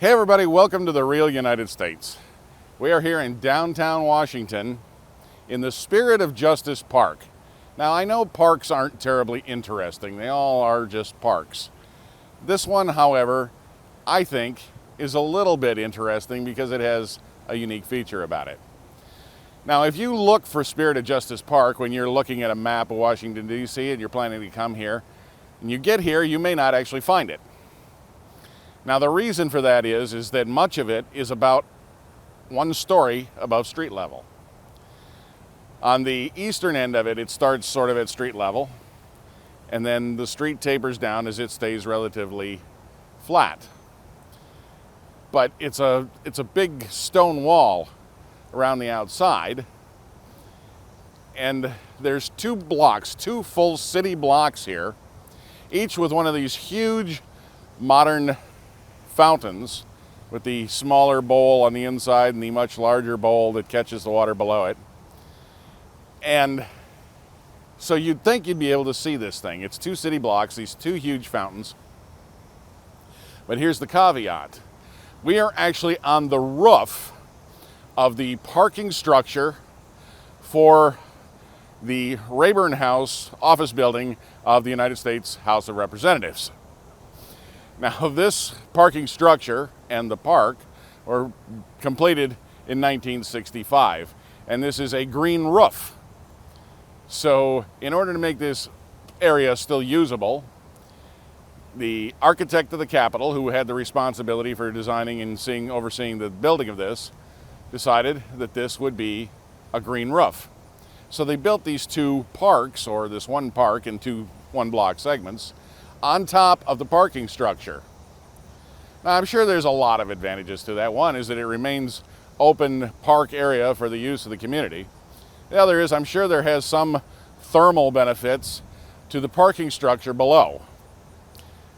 Hey everybody, welcome to the real United States. We are here in downtown Washington in the spirit of Justice Park. Now I know parks aren't terribly interesting, they all are just parks. This one, however, I think is a little bit interesting because it has a unique feature about it. Now if you look for Spirit of Justice Park when you're looking at a map of Washington, D.C. and you're planning to come here, and you get here, you may not actually find it. Now the reason for that is that much of it is about one story above street level. On the eastern end of it, it starts sort of at street level, and then the street tapers down as it stays relatively flat. But it's a big stone wall around the outside, and there's two full city blocks here, each with one of these huge modern fountains with the smaller bowl on the inside and the much larger bowl that catches the water below it. And so you'd think you'd be able to see this thing. It's two city blocks, these two huge fountains. But here's the caveat. We are actually on the roof of the parking structure for the Rayburn House office building of the United States House of Representatives. Now this parking structure and the park were completed in 1965, and this is a green roof. So in order to make this area still usable, the architect of the Capitol, who had the responsibility for designing and overseeing the building of this, decided that this would be a green roof. So they built these two parks, or this one park in two one-block segments, on top of the parking structure. Now, I'm sure there's a lot of advantages to that. One is that it remains open park area for the use of the community. The other is I'm sure there has some thermal benefits to the parking structure below.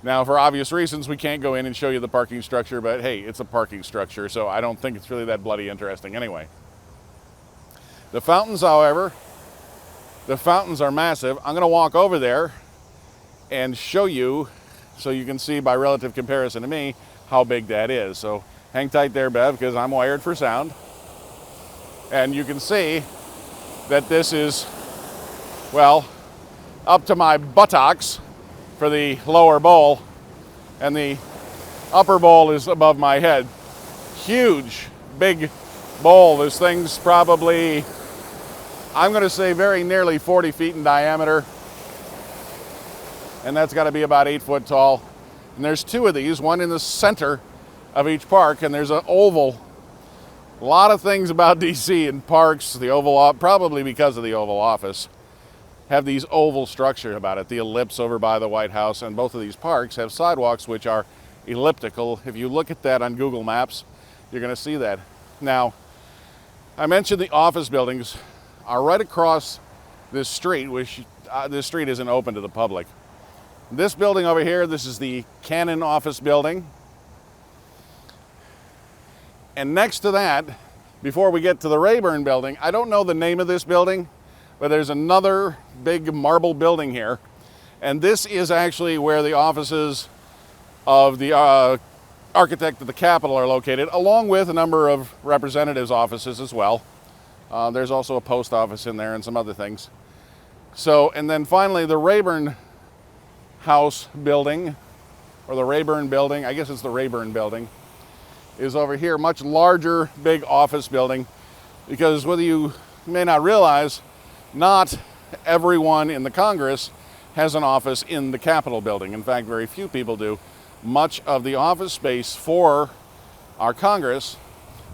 Now, for obvious reasons, we can't go in and show you the parking structure, but hey, it's a parking structure, so I don't think it's really that bloody interesting anyway. The fountains, however, are massive. I'm going to walk over there and show you, so you can see by relative comparison to me, how big that is. So hang tight there, Bev, because I'm wired for sound. And you can see that this is, well, up to my buttocks for the lower bowl, and the upper bowl is above my head. Huge, big bowl. This thing's probably, I'm going to say very nearly 40 feet in diameter. And that's got to be about 8 foot tall. And there's two of these, one in the center of each park, and there's an oval. A lot of things about DC and parks, the Oval, probably because of the Oval Office, have these oval structure about it. The ellipse over by the White House, and both of these parks have sidewalks which are elliptical. If you look at that on Google Maps, you're going to see that. Now, I mentioned the office buildings are right across this street, which this street isn't open to the public. This building over here, this is the Cannon office building. And next to that, before we get to the Rayburn building, I don't know the name of this building, but there's another big marble building here. And this is actually where the offices of the architect of the Capitol are located, along with a number of representatives' offices as well. There's also a post office in there and some other things. So, and then finally the Rayburn House building, or the Rayburn building, I guess it's the Rayburn building, is over here, much larger, big office building, because whether you may not realize, not everyone in the Congress has an office in the Capitol building. In fact, very few people do. Much of the office space for our Congress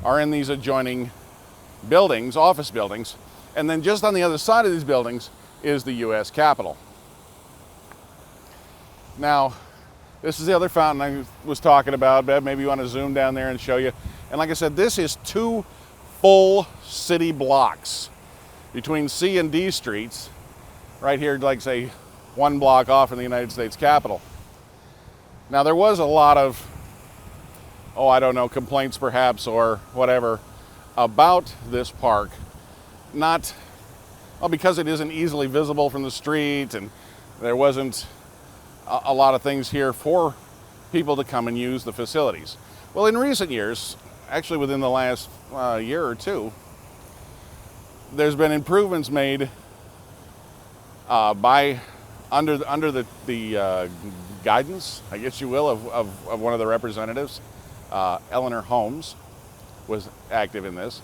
are in these adjoining buildings, office buildings, and then just on the other side of these buildings is the U.S. Capitol. Now, this is the other fountain I was talking about. Bev, maybe you want to zoom down there and show you. And like I said, this is two full city blocks between C and D streets, right here, like say, one block off in the United States Capitol. Now, there was a lot of, I don't know, complaints perhaps or whatever about this park. Not, because it isn't easily visible from the street, and there wasn't a lot of things here for people to come and use the facilities. Well, in recent years, actually within the last year or two, there's been improvements made under the guidance, I guess you will, of one of the representatives. Eleanor Holmes was active in this,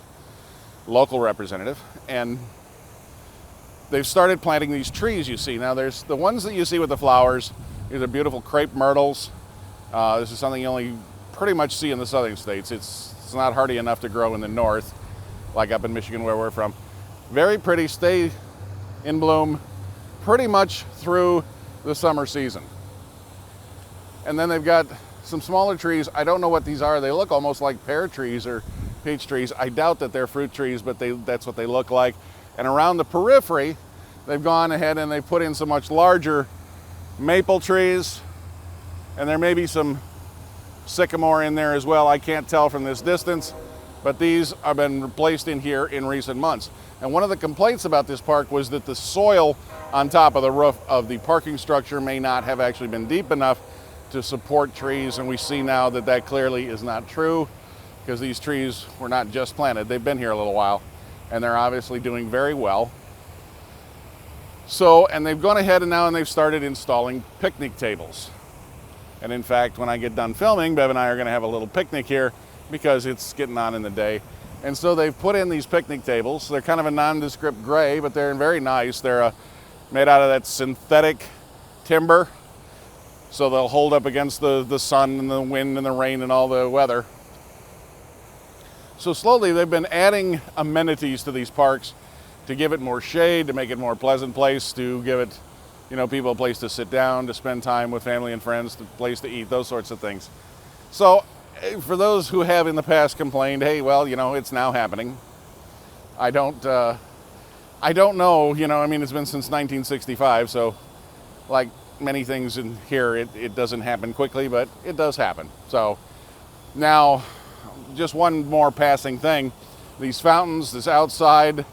local representative, and they've started planting these trees you see. Now there's the ones that you see with the flowers. These are beautiful crepe myrtles. This is something you only pretty much see in the southern states. It's not hardy enough to grow in the north, like up in Michigan where we're from. Very pretty, stay in bloom pretty much through the summer season. And then they've got some smaller trees. I don't know what these are. They look almost like pear trees or peach trees. I doubt that they're fruit trees, but that's what they look like. And around the periphery, they've gone ahead and they've put in some much larger maple trees, and there may be some sycamore in there as well. I can't tell from this distance, but these have been placed in here in recent months. And one of the complaints about this park was that the soil on top of the roof of the parking structure may not have actually been deep enough to support trees, and we see now that that clearly is not true, because these trees were not just planted. They've been here a little while, and they're obviously doing very well. So, and they've gone ahead and they've started installing picnic tables. And in fact, when I get done filming, Bev and I are going to have a little picnic here because it's getting on in the day. And so they've put in these picnic tables. They're kind of a nondescript gray, but they're very nice. They're made out of that synthetic timber, so they'll hold up against the sun and the wind and the rain and all the weather. So slowly they've been adding amenities to these parks to give it more shade, to make it a more pleasant place, to give it, people a place to sit down, to spend time with family and friends, a place to eat, those sorts of things. So for those who have in the past complained, hey, well, it's now happening. I don't know, it's been since 1965, so like many things in here, it doesn't happen quickly, but it does happen. So now, just one more passing thing. These fountains, this outside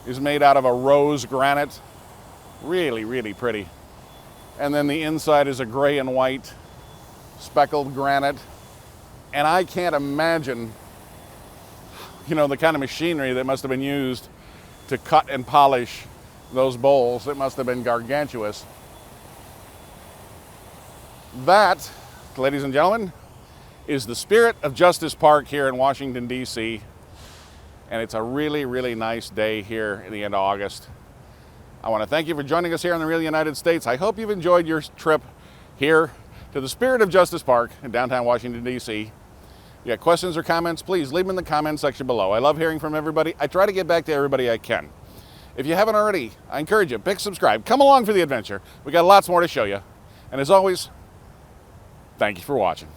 is made out of a rose granite. Really, really pretty. And then the inside is a gray and white speckled granite. And I can't imagine, the kind of machinery that must have been used to cut and polish those bowls. It must have been gargantuous. That, ladies and gentlemen, is the Spirit of Justice Park here in Washington, D.C. And it's a really, really nice day here in the end of August. I want to thank you for joining us here in the real United States. I hope you've enjoyed your trip here to the Spirit of Justice Park in downtown Washington, D.C. If you got questions or comments, please leave them in the comment section below. I love hearing from everybody. I try to get back to everybody I can. If you haven't already, I encourage you, pick subscribe. Come along for the adventure. We got lots more to show you. And as always, thank you for watching.